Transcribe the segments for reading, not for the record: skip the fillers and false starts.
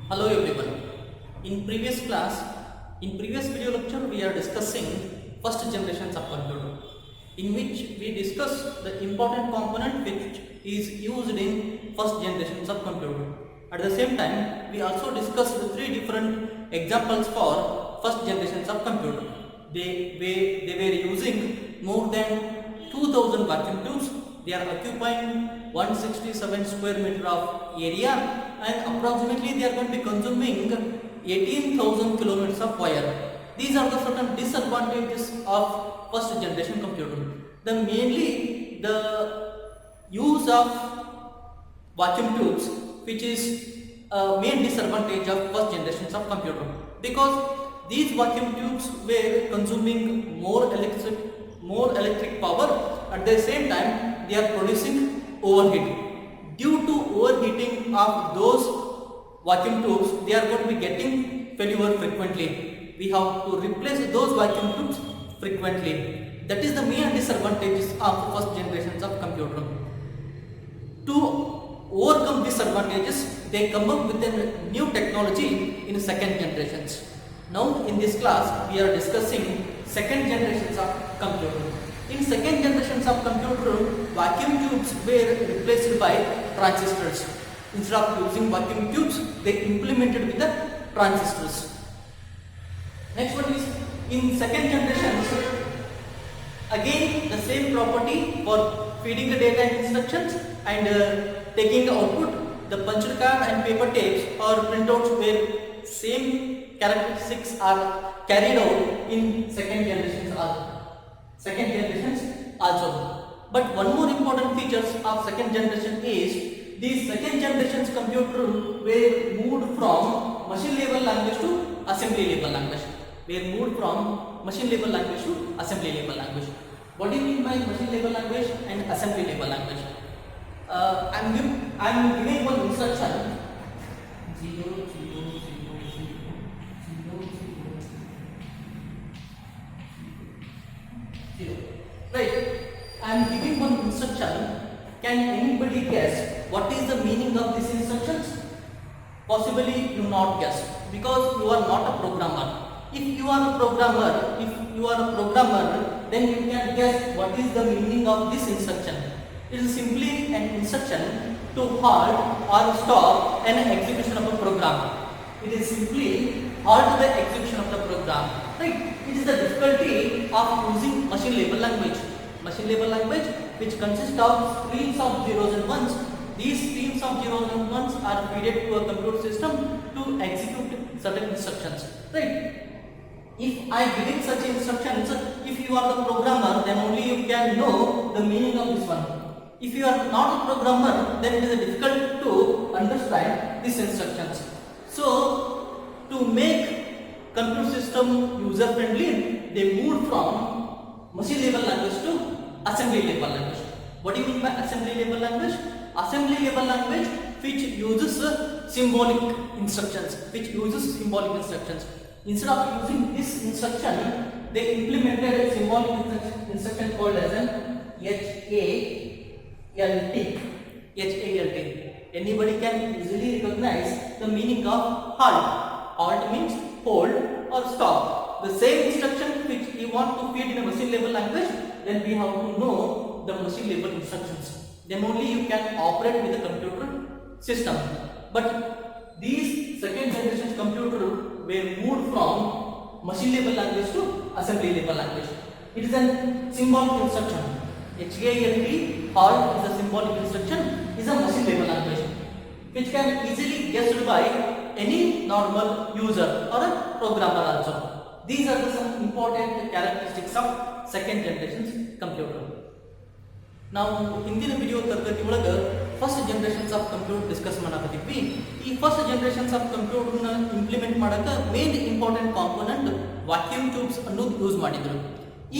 Hello everyone. In previous class, in previous video lecture, we are discussing first generation subcomputer, in which we discuss the important component which is used in first generation subcomputer. At the same time, we also discussed the three different examples for first generation subcomputer. They were using more than 2000 vacuum tubes. They are occupying 167 square meter of area, and approximately they are going to be consuming 18,000 kilometers of wire. These are the certain disadvantages of first generation computer. The mainly the use of vacuum tubes, which is a main disadvantage of first generation of computer, because these vacuum tubes were consuming more electric power. At the same time, they are producing overheat. Due to overheating of those vacuum tubes, they are going to be getting failure frequently. We have to replace those vacuum tubes frequently. That is the main disadvantages of first generations of computer. To overcome these advantages, they come up with a new technology in second generations. Now in this class, we are discussing second generations of computer. In second generations of computer, vacuum tubes were replaced by transistors. Instead of using vacuum tubes, they implemented with the transistors. Next one is in second generations, again the same property for feeding the data and instructions and taking the output. The punched card and paper tapes or printouts were same characteristics are carried out in second generations also. But one more important features of second generation is these second generations computer were moved from machine level language to assembly level language. What do you mean by machine level language and assembly level language? I'm giving one instruction 0 0 0 0 right. I'm giving one instruction. Can anybody guess what is the meaning of these instructions? Possibly you not guess, because you are not a programmer. If you are a programmer, then you can guess what is the meaning of this instruction. It is simply an instruction to halt or stop an execution of a program. It is simply halt the execution of the program. Right? It is the difficulty of using machine level language. Machine level language, which consists of streams of zeros and ones. These streams of zeros and ones are fed to a computer system to execute certain instructions. Right? If I give such instructions, if you are the programmer, then only you can know the meaning of this one. If you are not a programmer, then it is difficult to understand these instructions. So, to make computer system user friendly, they moved from machine level language to assembly level language. What do you mean by assembly level language? Assembly level language which uses symbolic instructions. Instead of using this instruction, they implemented a symbolic instruction called as an HALT. Anybody can easily recognize the meaning of halt. Halt means hold or stop. The same instruction which we want to feed in a machine level language, then we have to know the machine level instructions. Then only you can operate with the computer system. But these second generation computer were moved from machine level language to assembly level language. It is a symbolic instruction. HALT, halt is a symbolic instruction, is a machine level language which can easily guessed by any normal user or a programmer also. These are some important characteristics of second generation computer. ನಾವು ಹಿಂದಿನ video ತರಗತಿ ಒಳಗೆ first generations of computer discuss ಮಾಡಕತ್ತಿದ್ವಿ. ಈ first generations of ಕಂಪ್ಯೂಟರ್ನ implement ಮಾಡಕ್ಕೆ main important component vacuum tubes ಅನ್ನೋದು use ಮಾಡಿದ್ರು.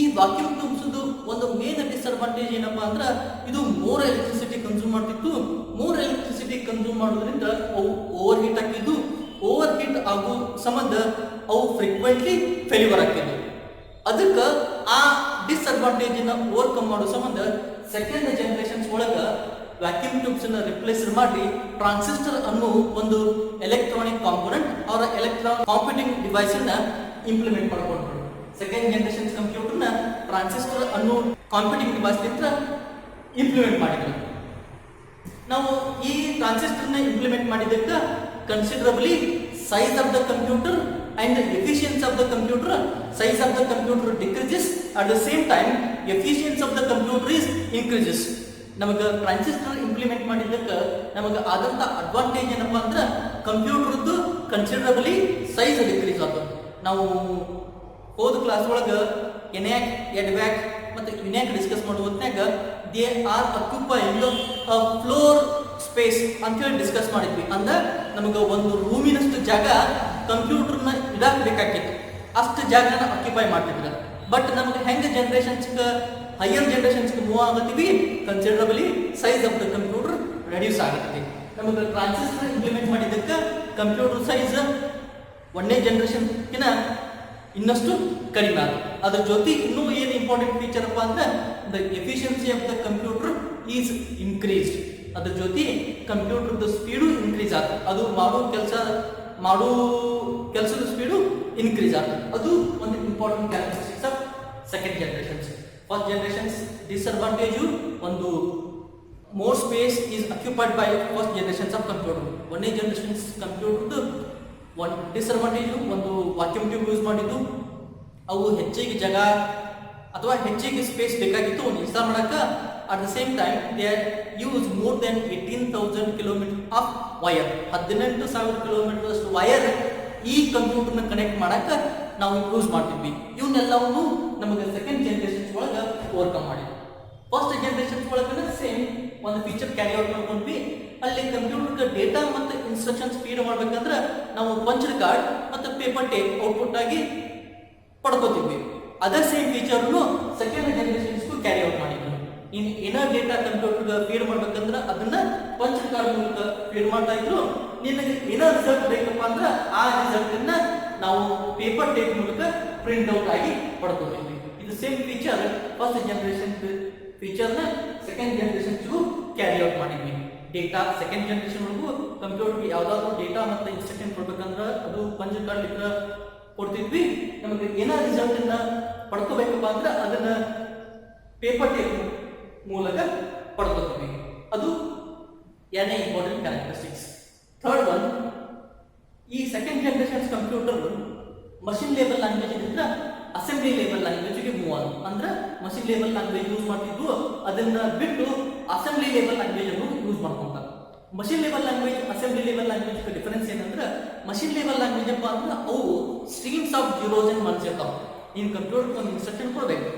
ಈ ವಾಕ್ಯೂಮ್ ಟ್ಯೂಬ್ಸ್ ಒಂದು ಮೇನ್ ಡಿಸ್ಅಡ್ವಾಂಟೇಜ್ ಏನಪ್ಪಾ ಅಂದ್ರೆ ಇದು ಮೋರ್ ಎಲೆಕ್ಟ್ರಿಸಿಟಿ ಕನ್ಸ್ಯೂಮ್ ಮಾಡ್ತಿತ್ತು. ಮೋರ್ ಎಲೆಕ್ಟ್ರಿಸಿಟಿ ಕನ್ಸ್ಯೂಮ್ ಮಾಡೋದ್ರಿಂದ ಅವು ಓವರ್ ಹೀಟ್ ಆಗ್ತಿದ್ದು. ಓವರ್ ಹೀಟ್ ಆಗೋ ಸಂಬಂಧ ಅವು ಫ್ರೀಕ್ವೆಂಟ್ಲಿ ಫೇಲ್ಯೂರ್ ಆಗ್ತಿದ್ವು. ಅದಕ್ಕೆ ಆ ಡಿಸ್ಅಡ್ವಾಂಟೇಜ್ ಓವರ್ಕಮ್ ಮಾಡೋ ಸಂಬಂಧ ಸೆಕೆಂಡ್ ಜನರೇಷನ್ಸ್ ಒಳಗೆ ವ್ಯಾಕ್ಯೂಮ್ ಟ್ಯೂಬ್ಸ್ ಅನ್ನು ರಿಪ್ಲೇಸ್ ಮಾಡಿ ಟ್ರಾನ್ಸಿಸ್ಟರ್ ಅನ್ನು ಒಂದು ಎಲೆಕ್ಟ್ರಾನಿಕ್ ಕಾಂಪೋನೆಂಟ್ ಅವರ ಕಂಪ್ಯೂಟಿಂಗ್ ಡಿವೈಸ್ ಅನ್ನ ಇಂಪ್ಲಿಮೆಂಟ್ ಮಾಡಿಕೊಂಡ್ರು. ಸೆಕೆಂಡ್ ಜನರೇಷನ್ ಕಂಪ್ಯೂಟರ್ ನ ಟ್ರಾನ್ಸಿಸ್ಟರ್ ಅನ್ನು ಕಂಪ್ಯೂಟಿಂಗ್ ಡಿವೈಸ್ ನಿಂದ ಇಂಪ್ಲಿಮೆಂಟ್ ಮಾಡಿದ್ರು. ನಾವು ಈ ಟ್ರಾನ್ಸಿಸ್ಟರ್ ನ ಇಂಪ್ಲಿಮೆಂಟ್ ಮಾಡಿದ್ದಕ್ಕೆ ಕನ್ಸಿಡರಬಲಿ size of the computer and the efficiency of the computer, size of the computer decreases, at the same time efficiency of the computer is increases. ನಮಗೆ transistor implement ಮಾಡಿದ್ದಕ್ಕೆ ನಮಗೆ ಆದಂತ ಅಡ್ವಾಂಟೇಜ್ ಏನಪ್ಪಾ ಅಂದ್ರೆ ಕಂಪ್ಯೂಟರ್ದು ಕನ್ಸಿಡರಬಲಿ ಸೈಜ್ ಡಿಕ್ರೀಸ್ ಆಗ್ತದೆ. ನಾವು ಹೋದ ಕ್ಲಾಸ್ ಒಳಗೆ ಎನ್ಯಾಕ್ ಎಡ್ವ್ಯಾಕ್ ಮತ್ತು ಯುನ್ಯಾಕ್ ಡಿಸ್ಕಸ್ ಮಾಡೋ ಹೊತ್ನ್ಯಾಗ they are occupying a floor space ಅಂತೇಳಿ ಡಿಸ್ಕಸ್ ಮಾಡಿದ್ವಿ. ಅಂದ್ರೆ ನಮಗೆ ಒಂದು ರೂಮಿನಷ್ಟು ಜಾಗ ಕಂಪ್ಯೂಟರ್ನ ಇಡಾಕ್ ಬೇಕಾಗಿತ್ತು, ಅಷ್ಟು ಜಾಗನ ಆಕ್ಯುಪೈ ಮಾಡ್ತಿದ್ರು. ಬಟ್ ನಮಗೆ ಹೆಂಗೆ ಜನರೇಷನ್ಸ್ಗೆ ಹೈಯರ್ ಜನರೇಷನ್ಸ್ಗೆ ಮೂವ್ ಆಗತ್ತೀವಿ, considerably size of the computer reduce ಆಗುತ್ತೆ. ನಮಗೆ ಟ್ರಾನ್ಸಿಸ್ಟರ್ ಇಂಪ್ಲಿಮೆಂಟ್ ಮಾಡಿದ್ದಕ್ಕೆ ಕಂಪ್ಯೂಟರ್ ಸೈಜ್ ಒಂದನೇ ಜನರೇಷನ್ಗಿನ ಇನ್ನಷ್ಟು ಕಡಿಮೆ ಆಗುತ್ತೆ. ಅದ್ರ ಜೊತೆ ಇನ್ನೂ ಏನು ಇಂಪಾರ್ಟೆಂಟ್ ಫೀಚರ್ ಅಪ್ಪ ಅಂದ್ರೆ the efficiency of the computer is increased. ಅದ್ರ ಜೊತೆ ಕಂಪ್ಯೂಟರ್ದ ಸ್ಪೀಡು ಇನ್ಕ್ರೀಸ್ ಆಗ್ತದೆ, ಅದು ಮಾಡೋ ಕೆಲಸದ ಸ್ಪೀಡು ಇನ್ಕ್ರೀಸ್ ಆಗ್ತದೆ. ಅದು ಒಂದು important characteristics of second generations. First generations disadvantage ಒಂದು more space is occupied by first generations of computer. ಒಂದನೇ ಜನರೇಷನ್ಸ್ ಕಂಪ್ಯೂಟರ್ದು ಒಂದು ಡಿಸ್ಅಡ್ವಾಂಟೇಜು ಒಂದು ವಾಕ್ಯೂಮ್ ಟ್ಯೂಬ್ ಯೂಸ್ ಮಾಡಿದ್ದು, ಅವು ಹೆಚ್ಚಿಗೆ ಜಾಗ ಅಥವಾ ಹೆಚ್ಚಿಗೆ ಸ್ಪೇಸ್ ಬೇಕಾಗಿತ್ತು ಒಂದು ಇನ್ಸ್ಟಾಲ್ ಮಾಡಕ್ಕೆ. At the same time they use more than 18,000 kilometre of wire, 18,000 kilometre ಅಷ್ಟು ವೈರ್ ಈ ಕಂಪ್ಯೂಟರ್ನ ಕನೆಕ್ಟ್ ಮಾಡಕ್ಕೆ ನಾವು ಯೂಸ್ ಮಾಡ್ತಿದ್ವಿ. ಇವನ್ನೆಲ್ಲವೂ ನಮಗೆ ಸೆಕೆಂಡ್ ಜನರೇಷನ್ಸ್ ಒಳಗೆ ಓವರ್ಕಮ್ ಮಾಡಿ. ಫಸ್ಟ್ ಜನರೇಷನ್ಸ್ ಒಳಗೆ ಸೇಮ್ ಒಂದು ಫೀಚರ್ ಕ್ಯಾರಿ ಔಟ್ ಮಾಡ್ಕೊಂಡ್ವಿ. ಅಲ್ಲಿ ಕಂಪ್ಯೂಟರ್ಗೆ ಡೇಟಾ ಮತ್ತು ಇನ್ಸ್ಟ್ರಕ್ಷನ್ಸ್ ಫೀಡ್ ಮಾಡ್ಬೇಕಂದ್ರೆ ನಾವು ಪಂಚ್ಡ್ ಕಾರ್ಡ್ ಮತ್ತು ಪೇಪರ್ ಟೇಪ್ ಔಟ್ಪುಟ್ ಆಗಿ ಪಡ್ಕೋತಿದ್ವಿ. ಅದೇ ಸೇಮ್ ಫೀಚರ್ನು ಸೆಕೆಂಡ್ ಜನರೇಷನ್ಸ್ಗೂ ಕ್ಯಾರಿ ಔಟ್ ಮಾಡಿದ್ವಿ. ಇನ್ನು ಏನರ್ ಡೇಟಾ ಕಂಪ್ಯೂಟರ್ಗೆ ಫೀಡ್ ಮಾಡ್ಬೇಕಂದ್ರೆ ಅದನ್ನ ಪಂಚ್ಡ್ ಕಾರ್ಡ್ ಮೂಲಕ ಫೀಡ್ ಮಾಡ್ತಾ ಇದ್ರು. ನಿನಗೆ ಏನೋ ರಿಸಲ್ಟ್ ಬೇಕಪ್ಪ ಅಂದ್ರೆ ಆ ರಿಸಲ್ಟ್ ಅನ್ನ ನಾವು ಪೇಪರ್ ಟೇಪ್ ಮೂಲಕ ಪ್ರಿಂಟ್ ಔಟ್ ಆಗಿ ಪಡ್ಕೋತಿದ್ವಿ. ಇದು ಸೇಮ್ ಫೀಚರ್ ಫಸ್ಟ್ ಜನರೇಷನ್ ಫೀಚರ್ನ ಸೆಕೆಂಡ್ ಜನರೇಷನ್ಸ್ಗೂ ಕ್ಯಾರಿ ಔಟ್ ಮಾಡಿದ್ವಿ. ಡೇಟಾ ಸೆಕೆಂಡ್ ಜನರೇಷನ್ ಒಳಗೂ ಕಂಪ್ಯೂಟರ್ಗೆ ಯಾವುದಾದ್ರೂ ಡೇಟಾ ಮತ್ತು ಇನ್ಸ್ಟ್ರಕ್ಷನ್ ಕೊಡ್ಬೇಕಂದ್ರೆ ಅದು ಪಂಚ್ ಕಾರ್ಡ್ ಲಿಕ್ಕ ಕೊಡ್ತಿದ್ವಿ. ನಮಗೆ ಏನೋ ರಿಸಲ್ಟ್ ಅನ್ನ ಪಡ್ಕೋಬೇಕಪ್ಪ ಅಂದ್ರೆ ಅದನ್ನ ಪೇಪರ್ ಟೇಪ್ ಮೂಲಕ ಪಡ್ಕೋತೀವಿ. ಅದು ಎರಡನೇ ಇಂಪಾರ್ಟೆಂಟ್ ಕ್ಯಾರೆಕ್ಟರಿಸ್ಟಿಕ್ಸ್. ಥರ್ಡ್ ಒನ್, ಈ second generations computer machine label language ಇದ್ರೆ ಅಸೆಂಬ್ಲಿ ಲೇಬಲ್ ಲ್ಯಾಂಗ್ವೇಜ್ಗೆ ಮೂವ್ ಆದ. ಅಂದ್ರೆ ಮಷಿನ್ ಲೇಬಲ್ ಲ್ಯಾಂಗ್ವೇಜ್ ಯೂಸ್ ಮಾಡ್ತಿದ್ವು, ಅದನ್ನ ಬಿಟ್ಟು ಅಸೆಂಬ್ಲಿ ಲೇಬಲ್ ಲ್ಯಾಂಗ್ವೇಜ್ ಅನ್ನು ಯೂಸ್ ಮಾಡ್ಕೊಂಡ. ಮಷಿನ್ ಲೇಬಲ್ ಲ್ಯಾಂಗ್ವೇಜ್ ಅಸೆಂಬ್ಲಿ ಲೇಬಲ್ ಲ್ಯಾಂಗ್ವೇಜ್ ಡಿಫರೆನ್ಸ್ ಏನಂದ್ರೆ ಮಷಿನ್ ಲೇಬಲ್ ಲ್ಯಾಂಗ್ವೇಜ್ ಅಪ್ಪ ಅಂದ್ರೆ ಅವು streams of zeros and once ಇರ್ತಾವ. ನೀನು ಕಂಪ್ಯೂಟರ್ ಒಂದು ಇನ್ಸ್ಟ್ರಕ್ಷನ್ ಕೊಡ್ಬೇಕು.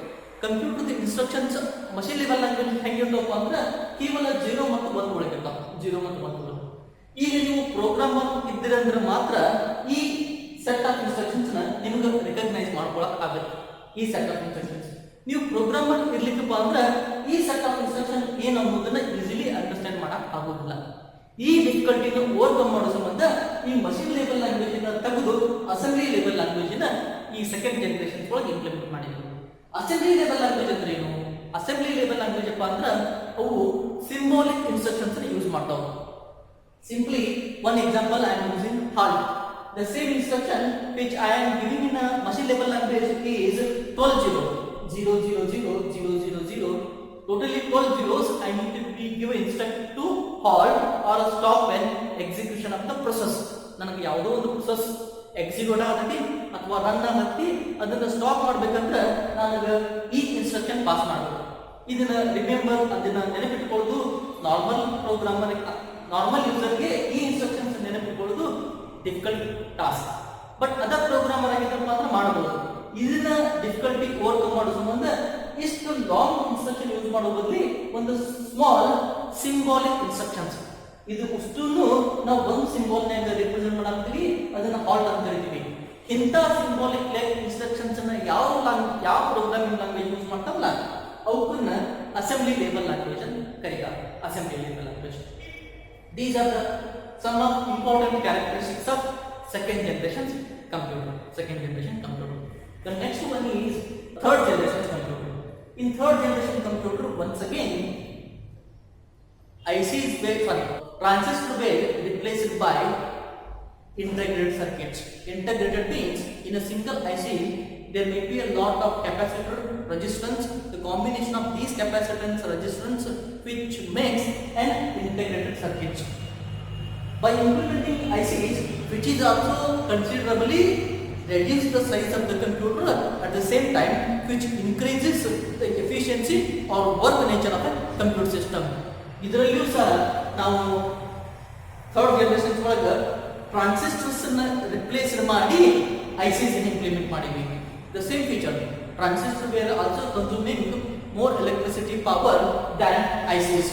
ಕಂಪ್ಯೂಟರ್ದ ಇನ್ಸ್ಟ್ರಕ್ಷನ್ಸ್ ಮಷಿನ್ ಲೇಬಲ್ ಲ್ಯಾಂಗ್ವೇಜ್ ಹೆಂಗಿರ್ತಾವಪ್ಪ ಅಂದ್ರೆ ಕೇವಲ 0 ಮತ್ತು 1 ಒಳಗಿರ್ತಾವ. 0 ಮತ್ತು 1. ಈಗ ನೀವು ಪ್ರೋಗ್ರಾಮರ್ ಇದ್ದೀರಂದ್ರೆ ಮಾತ್ರ ಈ ಸೆಟ್ ಆಫ್ ಇನ್ಸ್ಟ್ರಕ್ಷನ್ಸ್ ನಿಮ್ಗೆ ರಿಕಗ್ನೈಸ್ ಮಾಡ್ಕೊಳಕ್ ಆಗುತ್ತೆ. ಈ ಸೆಟ್ ಆಫ್ ಇನ್ಸ್ಟ್ರಕ್ಷನ್ಸ್ ನೀವು ಪ್ರೋಗ್ರಾಮರ್ ಇರ್ಲಿಕ್ಕಪ್ಪ ಅಂದ್ರೆ ಈ ಸೆಟ್ ಆಫ್ ಇನ್ಸ್ಟ್ರಕ್ಷನ್ ಏನು ಅನ್ನೋದನ್ನ ಈಸಿಲಿ ಅಂಡರ್ಸ್ಟ್ಯಾಂಡ್ ಮಾಡಕ್ ಆಗೋದಿಲ್ಲ. ಈ ಡಿಫಿಕಲ್ಟಿನ ಓವರ್ಕಮ್ ಮಾಡೋ ಸಂಬಂಧ ಈ ಮಷಿನ್ ಲೇಬಲ್ ಲ್ಯಾಂಗ್ವೇಜ್ ಅನ್ನ ತೆಗೆದು ಅಸೆಂಬ್ಲಿ ಲೇಬಲ್ ಲ್ಯಾಂಗ್ವೇಜ್ ಈ ಸೆಕೆಂಡ್ ಜನರೇಷನ್ ಒಳಗೆ ಇಂಪ್ಲಿಮೆಂಟ್ ಮಾಡಿದ್ರು. ಅಸೆಂಬ್ಲಿ ಲೇಬಲ್ ಲ್ಯಾಂಗ್ವೇಜ್ ಅಂದ್ರೆ ಏನು? ಅಸೆಂಬ್ಲಿ ಲೇಬಲ್ ಲ್ಯಾಂಗ್ವೇಜ್ ಅಪ್ಪ ಅಂದ್ರೆ ಅವು ಸಿಂಬಾಲಿಕ್ ಇನ್ಸ್ಟ್ರಕ್ಷನ್ಸ್ ಯೂಸ್ ಮಾಡ್ತಾವ. Simply one example I am using halt. The same instruction which I am giving in a machine level language is 12 0 0 0 0 0 0 0. Totally 12 zeros. I need to be give instruction to halt or stop when execution of the process. ನನಗೆ ಯಾವುದೋ ಒಂದು process execute ಆಗತಿ ಅಥವಾ run ಆಗತಿ, ಅದನ್ನ stop ಮಾಡ್ಬೇಕಂದ್ರೆ ನನಗೆ ಈ instruction pass ಮಾಡಬೇಕು. ಇದನ್ನ ರಿಮೆಂಬರ್, ಅದನ್ನ ನೆನಪಿಟ್ಕೊಳ್ಳೋದು ನಾರ್ಮಲ್ ಪ್ರೋಗ್ರಾಮರ್ ನಾರ್ಮಲ್ ಯೂಸರ್ಗೆ ಈ ಇನ್ಸ್ಟ್ರಕ್ಷನ್ಸ್ ನೆನಪಿಟ್ಕೊಳ್ಳೋದು difficult task. But other programmer ಆಗಿದ್ದಪ್ಪ ಅಂದ್ರೆ ಮಾಡಬಹುದು. ಇದನ್ನ ಡಿಫಿಕಲ್ಟಿ ಓವರ್ಕಮ್ ಮಾಡೋ ಸಂಬಂಧ ಇಷ್ಟು ಲಾಂಗ್ ಇನ್ಸ್ಟ್ರಕ್ಷನ್ ಯೂಸ್ ಮಾಡೋ ಬದಲಿ ಒಂದು ಸ್ಮಾಲ್ ಸಿಂಬಾಲಿಕ್ ಇನ್ಸ್ಟ್ರಕ್ಷನ್ಸ್, ಇದು ಅಷ್ಟನ್ನು ನಾವು ಒಂದು ಸಿಂಬಾಲ್ನಾಗ ರಿಪ್ರೆಸೆಂಟ್ ಮಾಡಾಕ್ತೀವಿ, ಅದನ್ನ ಹಾಲ್ಟ್ ಅಂತ ಕರಿತೀವಿ. ಇಂಥ ಸಿಂಬಾಲಿಕ್ ಇನ್ಸ್ಟ್ರಕ್ಷನ್ಸ್ ಅನ್ನ ಯಾವ ಪ್ರೋಗ್ರಾಮಿಂಗ್ ಲ್ಯಾಂಗ್ವೇಜ್ ಯೂಸ್ ಮಾಡ್ತಾವಲ್ಲ ಅವಕ್ಕನ್ನ ಅಸೆಂಬ್ಲಿ ಲೇಬಲ್ ಲ್ಯಾಂಗ್ವೇಜ್ ಅಂತ ಕರೀತಾರೆ. ಅಸೆಂಬ್ಲಿ ಲೇಬಲ್ language. These are some of important characteristics of second generation computer. The next one is third generation computer. In third generation computer, once again, ICs were sorry, transistors were replaced by integrated circuits. Integrated means in a single IC there may be a lot of capacitor resistance. The combination of these capacitance resistance which makes an integrated circuit. By implementing ICs, which is also considerably reduce the size of the computer at the same time, which increases the efficiency or work nature of a computer system. ಇದರಲ್ಲಿಯೂ ಸಹ ನಾವು third generation ಒಳಗೆ transistors ಅನ್ನು replace ಮಾಡಿ ICs ಅನ್ನು implement ಮಾಡಿದ್ವಿ. The same feature, transistors were also consuming more electricity power than ICs.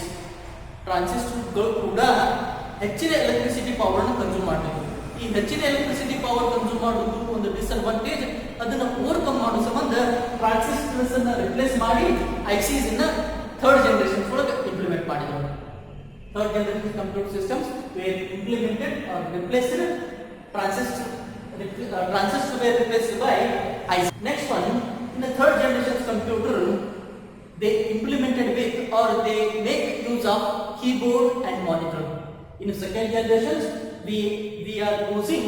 ಟ್ರಾನ್ಸಿಸ್ಟರ್ಗಳು ಕೂಡ ಹೆಚ್ಚಿನ electricity power ಅನ್ನು ಕನ್ಸ್ಯೂಮ್ ಮಾಡಬೇಕು. ಈ ಹೆಚ್ಚಿನ ಎಲೆಕ್ಟ್ರಿಸಿಟಿ ಪವರ್ ಕನ್ಸ್ಯೂಮ್ ಮಾಡೋದು ಒಂದು ಡಿಸ್ಅಡ್ವಾಂಟೇಜ್. ಅದನ್ನು ಓವರ್ಕಮ್ ಮಾಡೋ ಸಂಬಂಧ ಟ್ರಾನ್ಸಿಸ್ಟರ್ಸ್ ಅನ್ನು ರಿಪ್ಲೇಸ್ ಮಾಡಿ ICs ಅನ್ನು ಥರ್ಡ್ ಜನರೇಷನ್ ಒಳಗೆ ಇಂಪ್ಲಿಮೆಂಟ್ ಮಾಡಿದ್ರು. Third generation computer systems were implemented are replaced. Transistors were replaced by IC. Next one, in the third generation computer, they implemented with or they make use of keyboard and monitor. In the second generation, we are using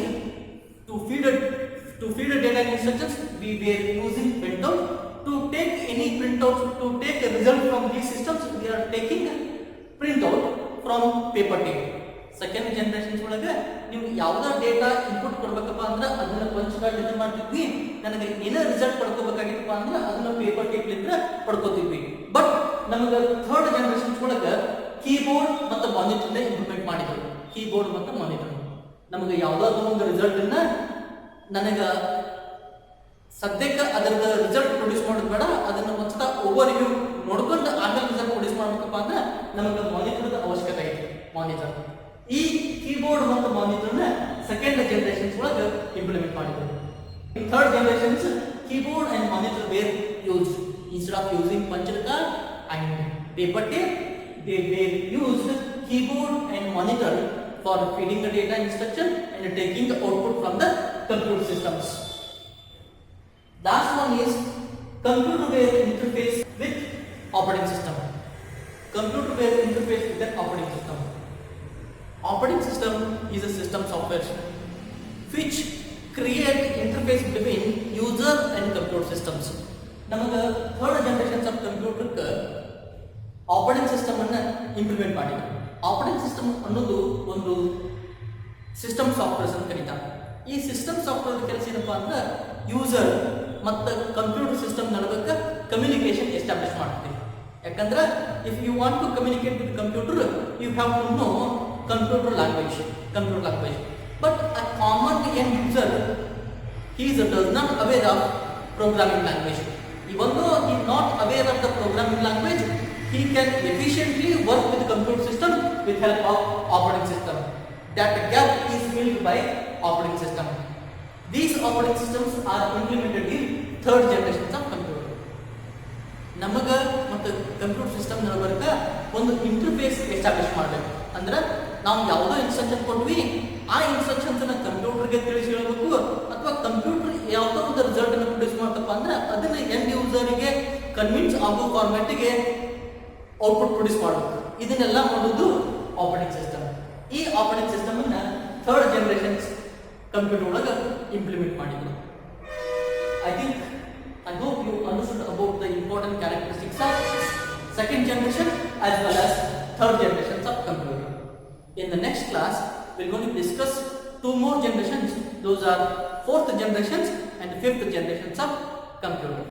to feed data instructions. We were using printout to take any printout to take a result from these systems. We are taking printout from paper tape. Second generations ಒಳಗೆ ನೀವು ಯಾವುದೋ data input ಕೊಡ್ಬೇಕಪ್ಪ ಅಂದ್ರೆ ಅದನ್ನ punch card ಇದನ್ನ ಮಾಡ್ತಿದ್ವಿ. ನನಗೆ ಏನೋ result ಪಡ್ಕೋಬೇಕಾಗಿತ್ತಪ್ಪ ಅಂದ್ರೆ ಅದನ್ನ ಪೇಪರ್ ಟೇಪ್ಲಿಂದ ಪಡ್ಕೋತಿದ್ವಿ. ಬಟ್ ನಮಗೆ ಥರ್ಡ್ ಜನರೇಷನ್ಸ್ ಒಳಗೆ ಕೀಬೋರ್ಡ್ ಮತ್ತು ಮಾನಿಟರ್ನ ಇಂಪ್ಲಿಮೆಂಟ್ ಮಾಡಿದ್ರು. ಕೀಬೋರ್ಡ್ ಮತ್ತು ಮಾನಿಟರ್ ನಮಗೆ ಯಾವುದಾದ್ರೂ ಒಂದು ರಿಸಲ್ಟ್ ಅನ್ನ ನನಗೆ ಸದ್ಯಕ್ಕೆ ಅದರದ ರಿಸಲ್ಟ್ ಪ್ರೊಡ್ಯೂಸ್ ಮಾಡೋದು ಬೇಡ, ಅದನ್ನ ಒಂದ್ಸಲ ಓವರ್ ವ್ಯೂ ನೋಡ್ಕೊಂಡು ಆಮೇಲೆ ರಿಸಲ್ಟ್ ಪ್ರೊಡ್ಯೂಸ್ ಮಾಡ್ಬೇಕಪ್ಪ ಅಂದ್ರೆ ನಮಗೆ ಮಾನಿಟರ್ದ ಅವಶ್ಯಕತೆ ಐತಿ. ಮಾನಿಟರ್ ಈ ಕೀಬೋರ್ಡ್ ಮತ್ತು ಮಾನಿಟರ್ನ ಸೆಕೆಂಡ್ ಜನರೇಷನ್ಸ್ ಒಳಗೆ ಇಂಪ್ಲಿಮೆಂಟ್ ಮಾಡಿದ್ರು. In third generations, keyboard and monitor were used. Instead of using punch card and paper tape, they were used keyboard and monitor for feeding the data instruction and taking the output from the computer systems. Last one is computer were interface with operating system. Computer were interface with the operating system. Operating system is a system software which create interface between user and computer systems. ನಮಗೆ third generations of ಕಂಪ್ಯೂಟರ್ಗೆ operating system ಅನ್ನು implement ಮಾಡಿದ್ರು. Operating system ಅನ್ನೋದು ಒಂದು system softwares ಅಂತ ಕರೀತಾರೆ. ಈ system software ಕೆಲಸ ಏನಪ್ಪಾ ಅಂದ್ರೆ ಯೂಸರ್ ಮತ್ತು ಕಂಪ್ಯೂಟರ್ ಸಿಸ್ಟಮ್ ನಡುವೆ ಕಮ್ಯುನಿಕೇಶನ್ ಎಸ್ಟಾಬ್ಲಿಷ್ ಮಾಡ್ತೀವಿ. ಯಾಕಂದ್ರೆ if you want to communicate with computer you have to know computer language. But a common end user, he does not aware of programming language. Even though he is not aware of the programming language, he can efficiently work with the computer system with help of operating system. That gap is filled by operating system. These operating systems are implemented in third generations of computer. ನಮಗೆ ಮತ್ತು computer system ನಡುವೆ ಒಂದು interface establish ಮಾಡಬೇಕು. ಅಂದ್ರೆ ನಾವು ಯಾವುದೋ instruction ಕೊಟ್ವಿ, ಆ ಇನ್ಸ್ಟ್ರಕ್ಷನ್ಸ್ ಕಂಪ್ಯೂಟರ್ಗೆ ತಿಳಿಸಿ ಹೇಳಬೇಕು, ಅಥವಾ ಕಂಪ್ಯೂಟರ್ ಯಾವುದೋ ಒಂದು ರಿಸಲ್ಟ್ ಅನ್ನು ಪ್ರೊಡ್ಯೂಸ್ ಮಾಡ್ತಪ್ಪ ಅಂದ್ರೆ ಅದನ್ನ ಎಂಡ್ ಯೂಸರ್ಗೆ ಕನ್ವಿನ್ಸ್ ಆಗೋ ಫಾರ್ಮ್ಯಾಟಿಗೆ ಔಟ್ಪುಟ್ ಪ್ರೊಡ್ಯೂಸ್ ಮಾಡಬೇಕು. ಇದನ್ನೆಲ್ಲ ಮಾಡೋದು ಆಪರೇಟಿಂಗ್ ಸಿಸ್ಟಮ್. ಈ ಆಪರೇಟಿಂಗ್ ಸಿಸ್ಟಮ್ ಅನ್ನ ಥರ್ಡ್ ಜನರೇಷನ್ಸ್ ಕಂಪ್ಯೂಟರ್ ಒಳಗೆ ಇಂಪ್ಲಿಮೆಂಟ್ ಮಾಡಿದ್ರು. I hope you understood about the important characteristics of second generation as well as third generations of computer. In the next class, we are going to discuss two more generations. Those are fourth generations and fifth generations of computer.